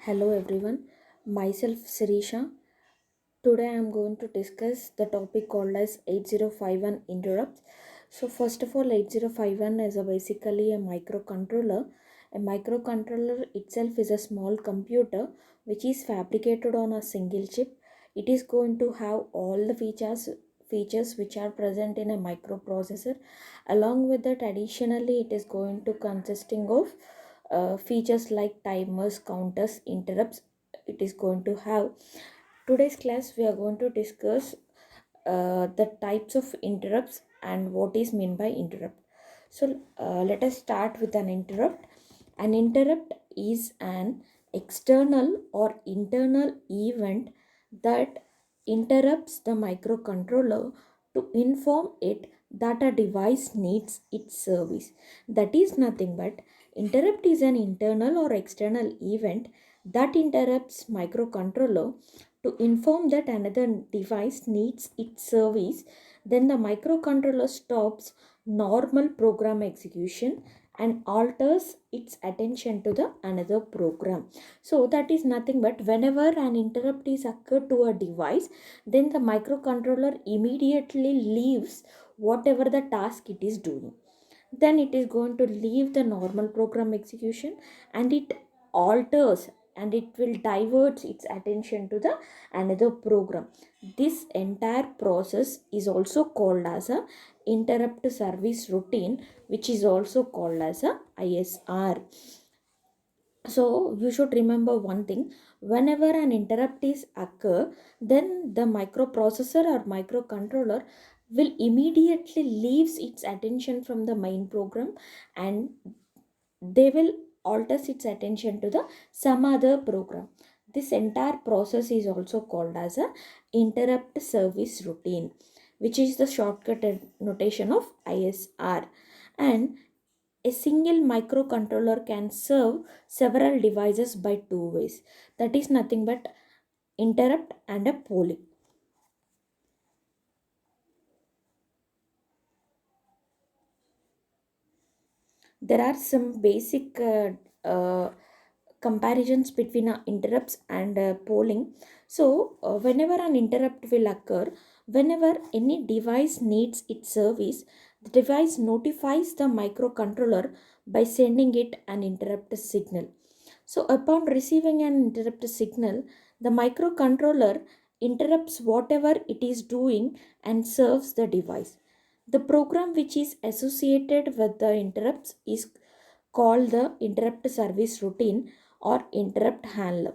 Hello everyone, myself Sirisha. Today I am going to discuss the topic called as 8051 interrupts. So first of all, 8051 is basically a microcontroller. A microcontroller itself is a small computer which is fabricated on a single chip. It is going to have all the features which are present in a microprocessor. Along with that, additionally, it is going to consisting of features like timers, counters, interrupts. It is going to have. Today's class we are going to discuss the types of interrupts and what is meant by interrupt. So let us start with an interrupt. An interrupt is an external or internal event that interrupts the microcontroller to inform it that a device needs its service. That is nothing but interrupt is an internal or external event that interrupts microcontroller to inform that another device needs its service. Then the microcontroller stops normal program execution and alters its attention to the another program. So that is nothing but whenever an interrupt is occurred to a device, then the microcontroller immediately leaves whatever the task it is doing. Then it is going to leave the normal program execution and it alters and it will divert its attention to the another program. This entire process is also called as a interrupt service routine, which is also called as a ISR. So you should remember one thing: whenever an interrupt is occur, then the microprocessor or microcontroller will immediately leaves its attention from the main program and they will alters its attention to the some other program. This entire process is also called as a interrupt service routine, which is the shortcut notation of ISR. And a single microcontroller can serve several devices by two ways. That is nothing but interrupt and a polling. There are some basic comparisons between interrupts and polling. So, whenever an interrupt will occur, whenever any device needs its service, the device notifies the microcontroller by sending it an interrupt signal. So, upon receiving an interrupt signal, the microcontroller interrupts whatever it is doing and serves the device. The program which is associated with the interrupts is called the interrupt service routine or interrupt handler.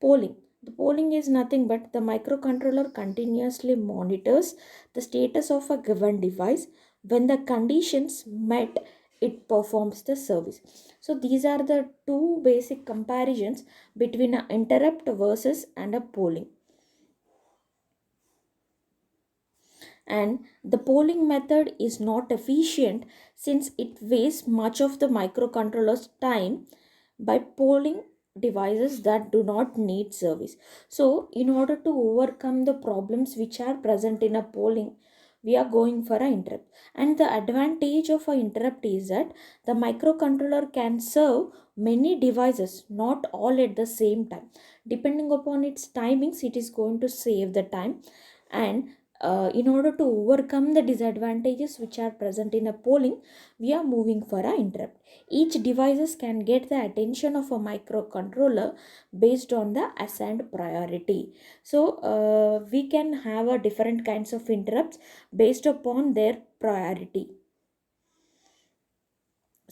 Polling. The polling is nothing but the microcontroller continuously monitors the status of a given device. When the conditions met, it performs the service. So these are the two basic comparisons between an interrupt versus and a polling. And the polling method is not efficient since it wastes much of the microcontroller's time by polling devices that do not need service. So in order to overcome the problems which are present in a polling, we are going for an interrupt. And the advantage of an interrupt is that the microcontroller can serve many devices, not all at the same time. Depending upon its timings, it is going to save the time. And in order to overcome the disadvantages which are present in a polling, we are moving for an interrupt. Each devices can get the attention of a microcontroller based on the assigned priority. So we can have a different kinds of interrupts based upon their priority.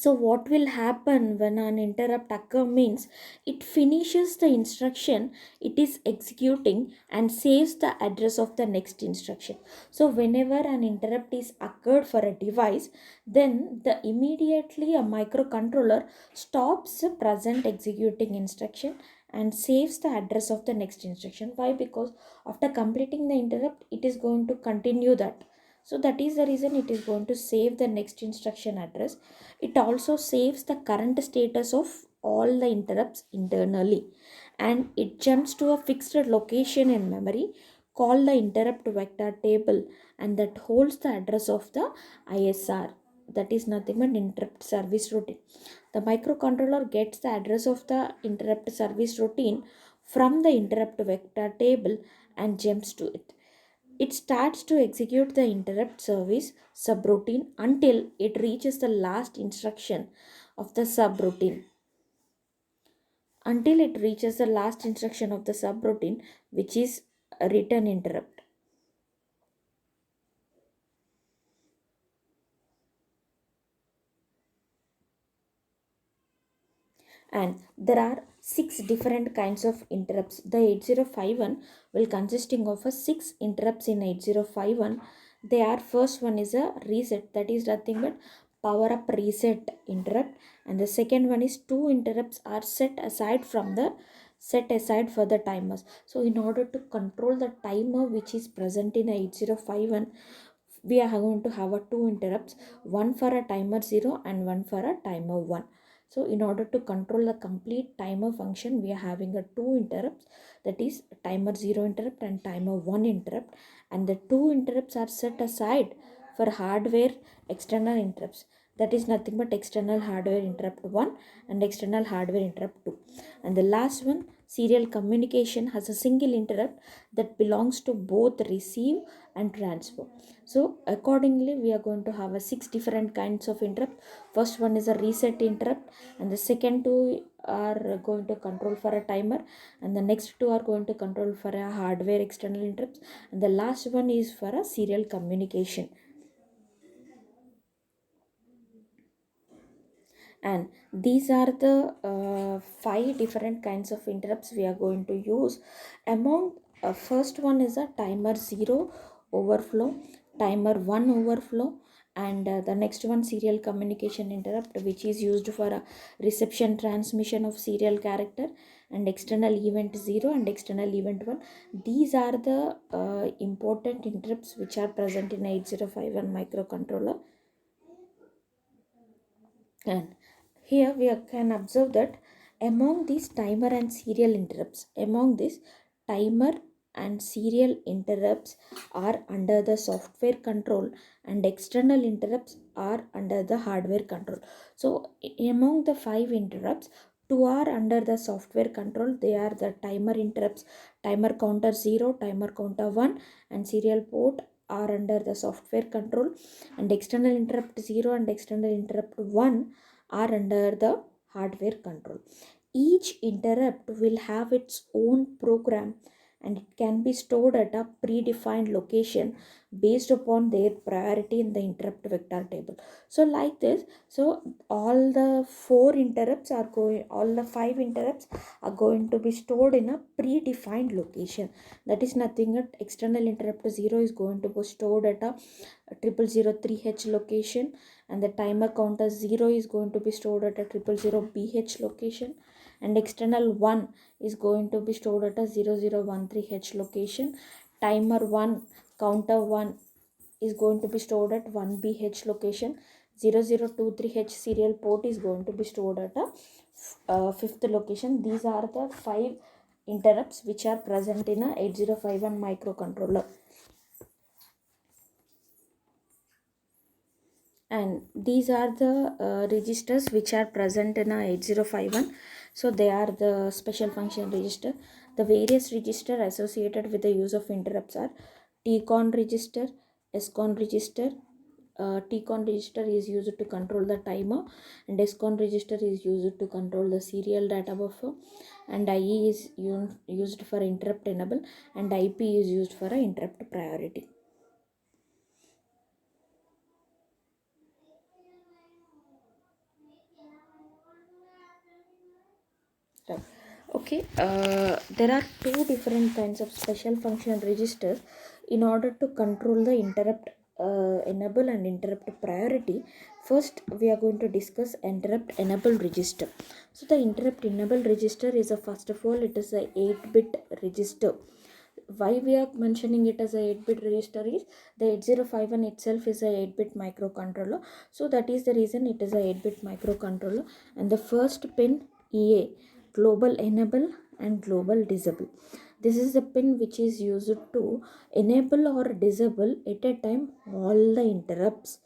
So what will happen when an interrupt occur means it finishes the instruction it is executing and saves the address of the next instruction. So whenever an interrupt is occurred for a device, then the immediately a microcontroller stops the present executing instruction and saves the address of the next instruction. Why? Because after completing the interrupt, it is going to continue that. So that is the reason it is going to save the next instruction address. It also saves the current status of all the interrupts internally and it jumps to a fixed location in memory called the interrupt vector table and that holds the address of the ISR. that is nothing but interrupt service routine. The microcontroller gets the address of the interrupt service routine from the interrupt vector table and jumps to it. It starts to execute the interrupt service subroutine until it reaches the last instruction of the subroutine. Until it reaches the last instruction of the subroutine, which is a return interrupt. And there are six different kinds of interrupts. The 8051 will consisting of a six interrupts in 8051. They are, first one is a reset, that is nothing but power up reset interrupt, and the second one is two interrupts are set aside for the timers. So in order to control the timer which is present in 8051, we are going to have a two interrupts, one for a timer 0 and one for a timer 1. So in order to control the complete timer function, we are having a two interrupts, that is timer 0 interrupt and timer 1 interrupt, and the two interrupts are set aside for hardware external interrupts, that is nothing but external hardware interrupt 1 and external hardware interrupt 2. And the last one, serial communication, has a single interrupt that belongs to both receive and transfer. So accordingly, we are going to have a six different kinds of interrupt. First one is a reset interrupt, and the second two are going to control for a timer, and the next two are going to control for a hardware external interrupts, and the last one is for a serial communication. And these are the five different kinds of interrupts we are going to use. Among first one is a timer 0 overflow, timer 1 overflow, and the next one serial communication interrupt, which is used for a reception transmission of serial character, and external event 0 and external event 1. These are the important interrupts which are present in 8051 microcontroller. And here we can observe that among these timer and serial interrupts, timer and serial interrupts are under the software control, and external interrupts are under the hardware control. So among the five interrupts, two are under the software control. They are the timer interrupts, timer counter 0, timer counter 1, and serial port are under the software control, and external interrupt 0 and external interrupt 1 are under the hardware control. Each interrupt will have its own program, and it can be stored at a predefined location based upon their priority in the interrupt vector table. So like this, so all the five interrupts are going to be stored in a predefined location. That is nothing but external interrupt 0 is going to be stored at a 0003H location, and the timer counter 0 is going to be stored at a 000BH location, and external 1 is going to be stored at a 0013H location. Timer 1 counter 1 is going to be stored at 1BH location. 0023H serial port is going to be stored at a fifth location. These are the five interrupts which are present in a 8051 microcontroller. And these are the registers which are present in a 8051. So they are the special function register. The various register associated with the use of interrupts are TCON register, SCON register. TCON register is used to control the timer, and SCON register is used to control the serial data buffer, and IE is used for interrupt enable, and IP is used for interrupt priority. Right. Okay, there are two different kinds of special function registers in order to control the interrupt enable and interrupt priority. First, we are going to discuss interrupt enable register. So the interrupt enable register is a, first of all, it is a 8-bit register. Why we are mentioning it as a 8-bit register is the 8051 itself is a 8-bit microcontroller. So that is the reason it is a 8-bit microcontroller, and the first pin EA, global enable and global disable. This is the pin which is used to enable or disable at a time all the interrupts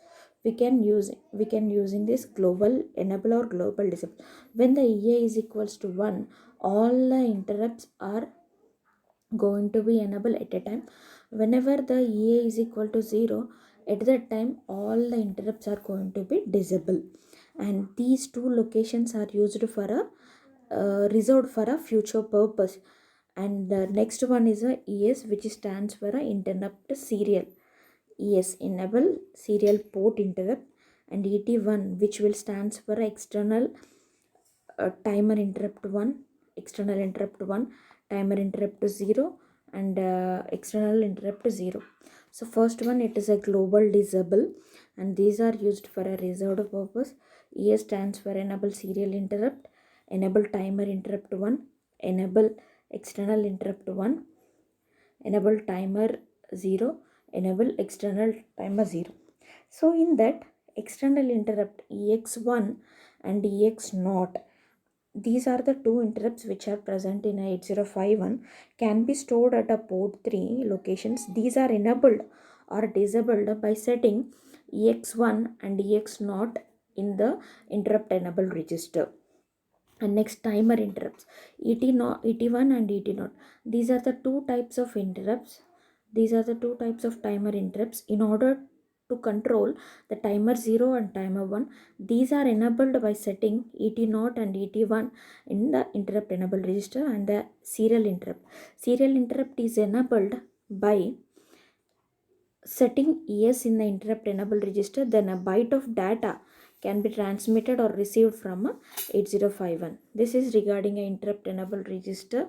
we can using this global enable or global disable. When the EA is equals to 1, all the interrupts are going to be enabled at a time. Whenever the EA is equal to 0, at that time all the interrupts are going to be disabled. And these two locations are used for a reserved for a future purpose. And the next one is a ES, which stands for a interrupt serial. ES, enable serial port interrupt. And ET1, which will stands for external timer interrupt 1, external interrupt 1, timer interrupt 0, and external interrupt 0. So first one, it is a global disable, and these are used for a reserved purpose. ES stands for enable serial interrupt, enable timer interrupt 1, enable external interrupt 1, enable timer 0, enable external timer 0. So in that external interrupt EX1 and EX0, these are the two interrupts which are present in 8051, can be stored at a port 3 locations. These are enabled or disabled by setting EX1 and EX0 in the interrupt enable register. And next, timer interrupts ET1 and ET0. These are the two types of interrupts. These are the two types of timer interrupts. In order to control the timer 0 and timer 1, these are enabled by setting ET0 and ET1 in the interrupt enable register. And the serial interrupt is enabled by setting ES in the interrupt enable register. Then a byte of data can be transmitted or received from a 8051. This is regarding a interrupt enable register.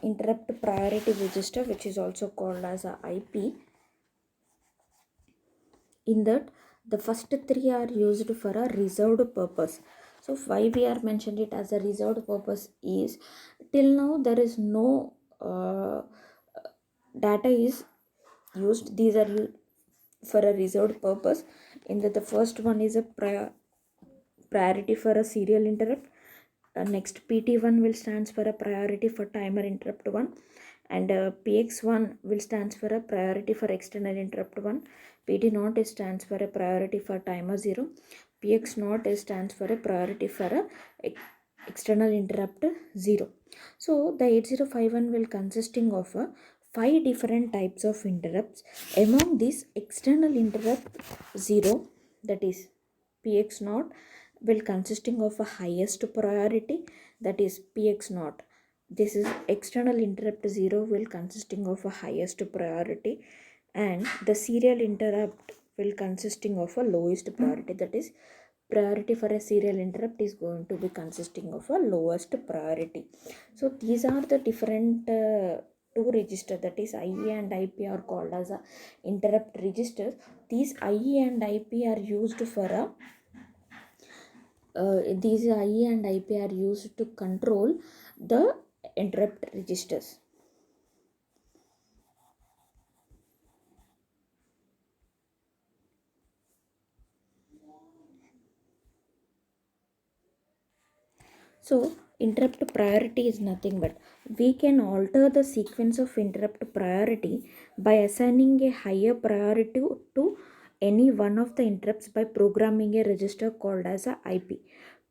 Interrupt priority register, which is also called as a IP. In that, the first three are used for a reserved purpose. So why we are mentioned it as a reserved purpose is, till now there is no data is used. These are used for a reserved purpose. In that, the first one is a priority for a serial interrupt. Next, PT1 will stands for a priority for timer interrupt 1, and PX1 will stands for a priority for external interrupt 1. PT0 stands for a priority for timer 0. PX0 stands for a priority for a external interrupt 0. So the 8051 will consisting of 5 different types of interrupts. Among these, external interrupt 0, that is PX0, will consisting of a highest priority, that is PX0. This is external interrupt 0 will consisting of a highest priority, and the serial interrupt will consisting of a lowest priority, that is priority for a serial interrupt is going to be consisting of a lowest priority. So these are the different two registers, that is IE and IP are called as a interrupt registers. These IE and IP are used for a these IE and IP are used to control the interrupt registers. So interrupt priority is nothing but we can alter the sequence of interrupt priority by assigning a higher priority to any one of the interrupts by programming a register called as a IP.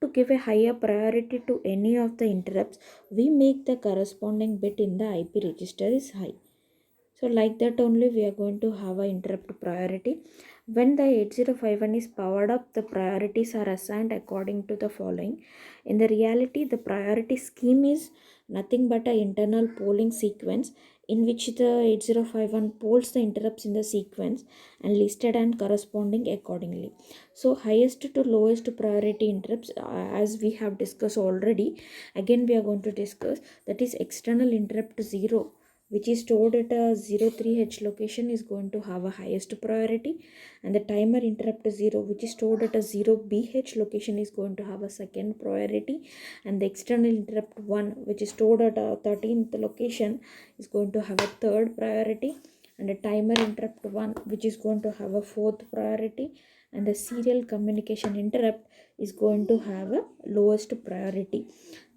To give a higher priority to any of the interrupts, we make the corresponding bit in the IP register is high. So like that only we are going to have a interrupt priority. When the 8051 is powered up, the priorities are assigned according to the following. In the reality, the priority scheme is nothing but an internal polling sequence in which the 8051 polls the interrupts in the sequence and listed and corresponding accordingly. So highest to lowest priority interrupts, as we have discussed already, again we are going to discuss, that is external interrupt 0 which is stored at a 03H location is going to have a highest priority, and the timer interrupt 0 which is stored at a 0BH location is going to have a second priority, and the external interrupt 1 which is stored at a 13th location is going to have a third priority, and a timer interrupt 1 which is going to have a fourth priority, and the serial communication interrupt is going to have a lowest priority.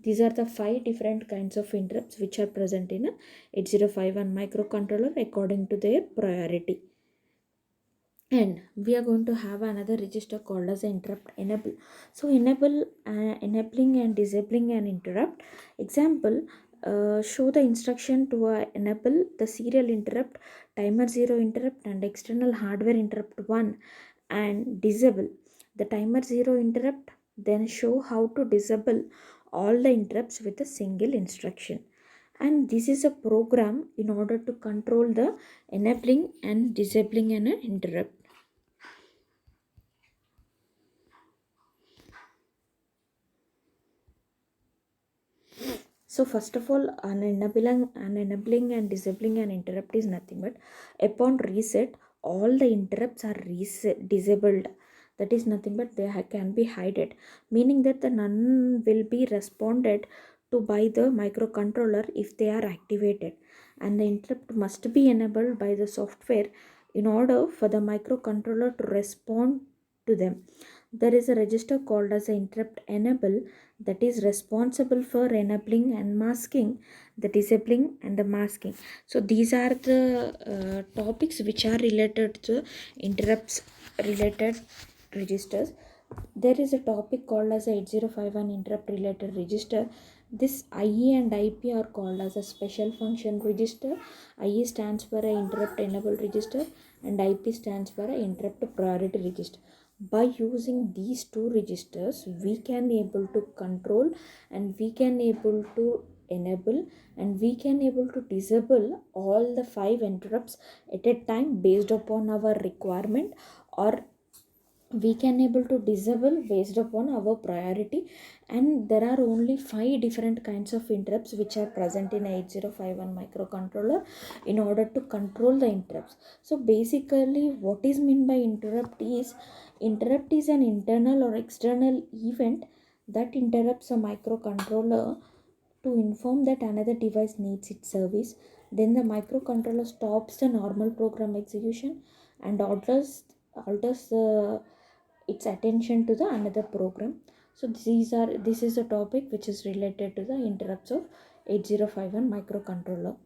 These are the 5 different kinds of interrupts which are present in a 8051 microcontroller according to their priority. And we are going to have another register called as interrupt enable. So enabling and disabling an interrupt. Example, show the instruction to enable the serial interrupt, timer 0 interrupt, and external hardware interrupt 1, and disable the timer 0 interrupt. Then show how to disable all the interrupts with a single instruction. And this is a program in order to control the enabling and disabling an interrupt. So first of all, enabling and disabling an interrupt is nothing but upon reset, all the interrupts are disabled. That is nothing but they can be hidden, meaning that the none will be responded to by the microcontroller if they are activated, and the interrupt must be enabled by the software in order for the microcontroller to respond to them. There is a register called as interrupt enable that is responsible for enabling and masking the disabling and the masking. So these are the topics which are related to interrupts related registers. There is a topic called as 8051 interrupt related register. This IE and IP are called as a special function register. IE stands for a interrupt enable register and IP stands for a interrupt priority register. By using these two registers, we can able to control, and we can able to enable, and we can able to disable all the 5 interrupts at a time based upon our requirement, or we can able to disable based upon our priority. And there are only 5 different kinds of interrupts which are present in 8051 microcontroller in order to control the interrupts. So basically what is meant by interrupt is an internal or external event that interrupts a microcontroller to inform that another device needs its service. Then the microcontroller stops the normal program execution and alters its attention to the another program. So this is a topic which is related to the interrupts of 8051 microcontroller.